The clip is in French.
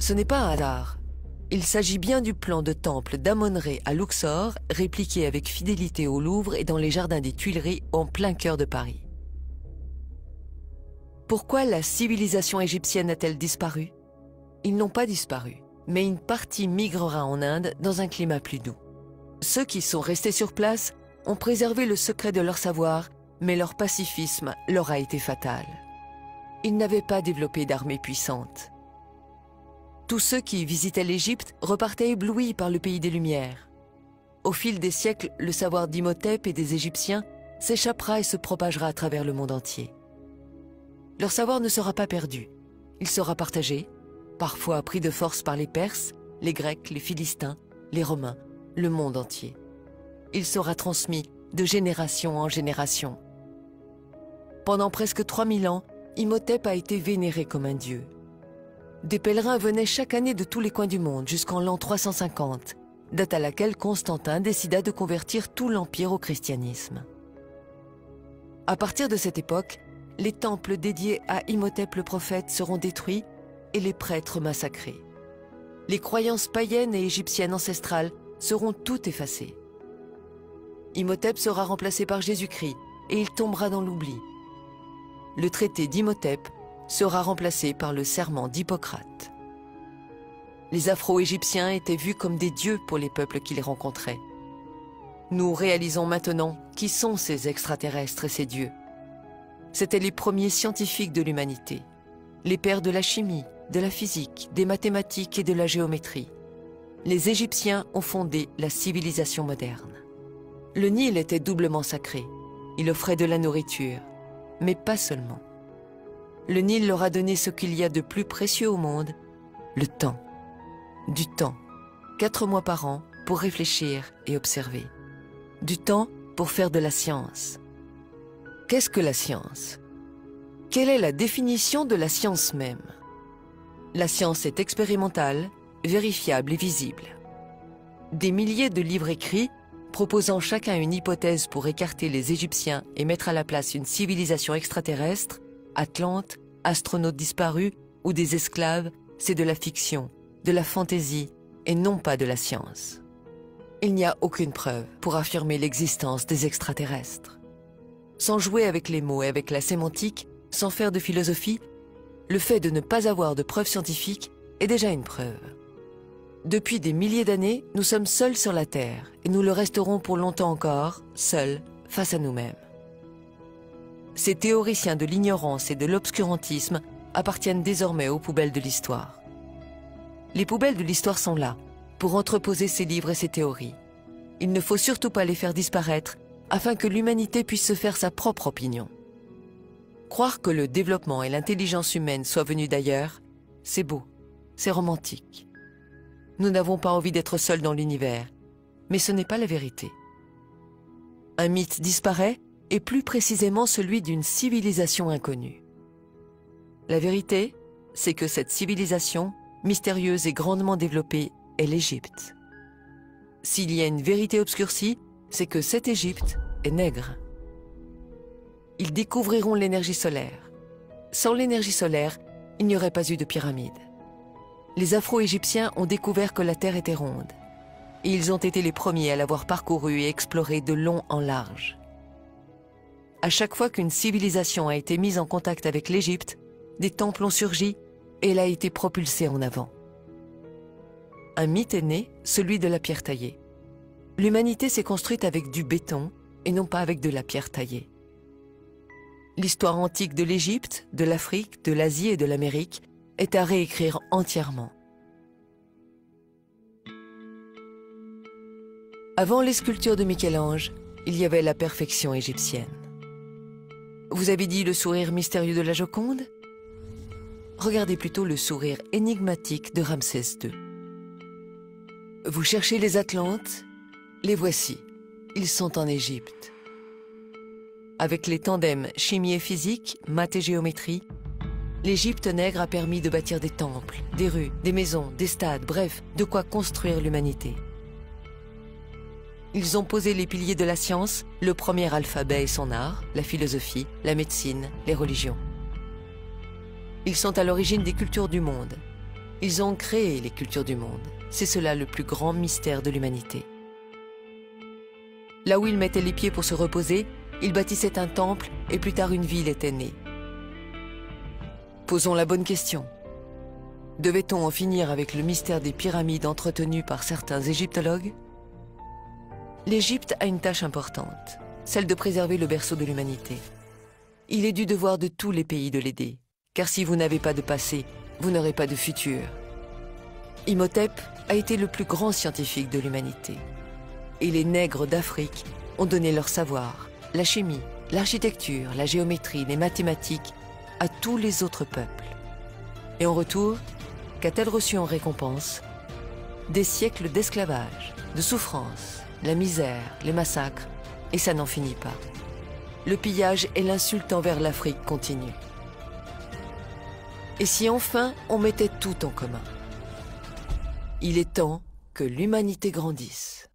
Ce n'est pas un hasard. Il s'agit bien du plan de temple d'Amon-Ré à Luxor, répliqué avec fidélité au Louvre et dans les jardins des Tuileries en plein cœur de Paris. Pourquoi la civilisation égyptienne a-t-elle disparu? Ils n'ont pas disparu, mais une partie migrera en Inde dans un climat plus doux. Ceux qui sont restés sur place ont préservé le secret de leur savoir, mais leur pacifisme leur a été fatal. Ils n'avaient pas développé d'armée puissante. Tous ceux qui visitaient l'Égypte repartaient éblouis par le pays des Lumières. Au fil des siècles, le savoir d'Imhotep et des Égyptiens s'échappera et se propagera à travers le monde entier. Leur savoir ne sera pas perdu. Il sera partagé, parfois pris de force par les Perses, les Grecs, les Philistins, les Romains, le monde entier. Il sera transmis de génération en génération. Pendant presque 3000 ans, Imhotep a été vénéré comme un dieu. Des pèlerins venaient chaque année de tous les coins du monde jusqu'en l'an 350, date à laquelle Constantin décida de convertir tout l'Empire au christianisme. À partir de cette époque, les temples dédiés à Imhotep le prophète seront détruits et les prêtres massacrés. Les croyances païennes et égyptiennes ancestrales seront toutes effacées. Imhotep sera remplacé par Jésus-Christ et il tombera dans l'oubli. Le traité d'Imhotep sera remplacé par le serment d'Hippocrate. Les Afro-Égyptiens étaient vus comme des dieux pour les peuples qui les rencontraient. Nous réalisons maintenant qui sont ces extraterrestres et ces dieux. C'étaient les premiers scientifiques de l'humanité, les pères de la chimie, de la physique, des mathématiques et de la géométrie. Les Égyptiens ont fondé la civilisation moderne. Le Nil était doublement sacré. Il offrait de la nourriture, mais pas seulement. Le Nil leur a donné ce qu'il y a de plus précieux au monde, le temps. Du temps, 4 mois par an pour réfléchir et observer. Du temps pour faire de la science. Qu'est-ce que la science? Quelle est la définition de la science même? La science est expérimentale, vérifiable et visible. Des milliers de livres écrits, proposant chacun une hypothèse pour écarter les Égyptiens et mettre à la place une civilisation extraterrestre, Atlante, astronautes disparus ou des esclaves, c'est de la fiction, de la fantaisie et non pas de la science. Il n'y a aucune preuve pour affirmer l'existence des extraterrestres. Sans jouer avec les mots et avec la sémantique, sans faire de philosophie, le fait de ne pas avoir de preuves scientifiques est déjà une preuve. Depuis des milliers d'années, nous sommes seuls sur la Terre et nous le resterons pour longtemps encore, seuls, face à nous-mêmes. Ces théoriciens de l'ignorance et de l'obscurantisme appartiennent désormais aux poubelles de l'histoire. Les poubelles de l'histoire sont là, pour entreposer ces livres et ces théories. Il ne faut surtout pas les faire disparaître, afin que l'humanité puisse se faire sa propre opinion. Croire que le développement et l'intelligence humaine soient venus d'ailleurs, c'est beau, c'est romantique. Nous n'avons pas envie d'être seuls dans l'univers, mais ce n'est pas la vérité. Un mythe disparaît, et plus précisément celui d'une civilisation inconnue. La vérité, c'est que cette civilisation, mystérieuse et grandement développée, est l'Égypte. S'il y a une vérité obscurcie, c'est que cette Égypte est nègre. Ils découvriront l'énergie solaire. Sans l'énergie solaire, il n'y aurait pas eu de pyramide. Les Afro-Égyptiens ont découvert que la Terre était ronde. Et ils ont été les premiers à l'avoir parcourue et explorée de long en large. À chaque fois qu'une civilisation a été mise en contact avec l'Égypte, des temples ont surgi et elle a été propulsée en avant. Un mythe est né, celui de la pierre taillée. L'humanité s'est construite avec du béton et non pas avec de la pierre taillée. L'histoire antique de l'Égypte, de l'Afrique, de l'Asie et de l'Amérique est à réécrire entièrement. Avant les sculptures de Michel-Ange, il y avait la perfection égyptienne. Vous avez dit le sourire mystérieux de la Joconde? Regardez plutôt le sourire énigmatique de Ramsès II. Vous cherchez les Atlantes? Les voici. Ils sont en Égypte. Avec les tandems chimie et physique, maths et géométrie, l'Égypte nègre a permis de bâtir des temples, des rues, des maisons, des stades, bref, de quoi construire l'humanité. Ils ont posé les piliers de la science, le premier alphabet et son art, la philosophie, la médecine, les religions. Ils sont à l'origine des cultures du monde. Ils ont créé les cultures du monde. C'est cela le plus grand mystère de l'humanité. Là où ils mettaient les pieds pour se reposer, ils bâtissaient un temple et plus tard une ville était née. Posons la bonne question. Devait-on en finir avec le mystère des pyramides entretenues par certains égyptologues? L'Égypte a une tâche importante, celle de préserver le berceau de l'humanité. Il est du devoir de tous les pays de l'aider, car si vous n'avez pas de passé, vous n'aurez pas de futur. Imhotep a été le plus grand scientifique de l'humanité. Et les nègres d'Afrique ont donné leur savoir, la chimie, l'architecture, la géométrie, les mathématiques à tous les autres peuples. Et en retour, qu'a-t-elle reçu en récompense? Des siècles d'esclavage, de souffrance, la misère, les massacres, et ça n'en finit pas. Le pillage et l'insulte envers l'Afrique continuent. Et si enfin on mettait tout en commun? Il est temps que l'humanité grandisse.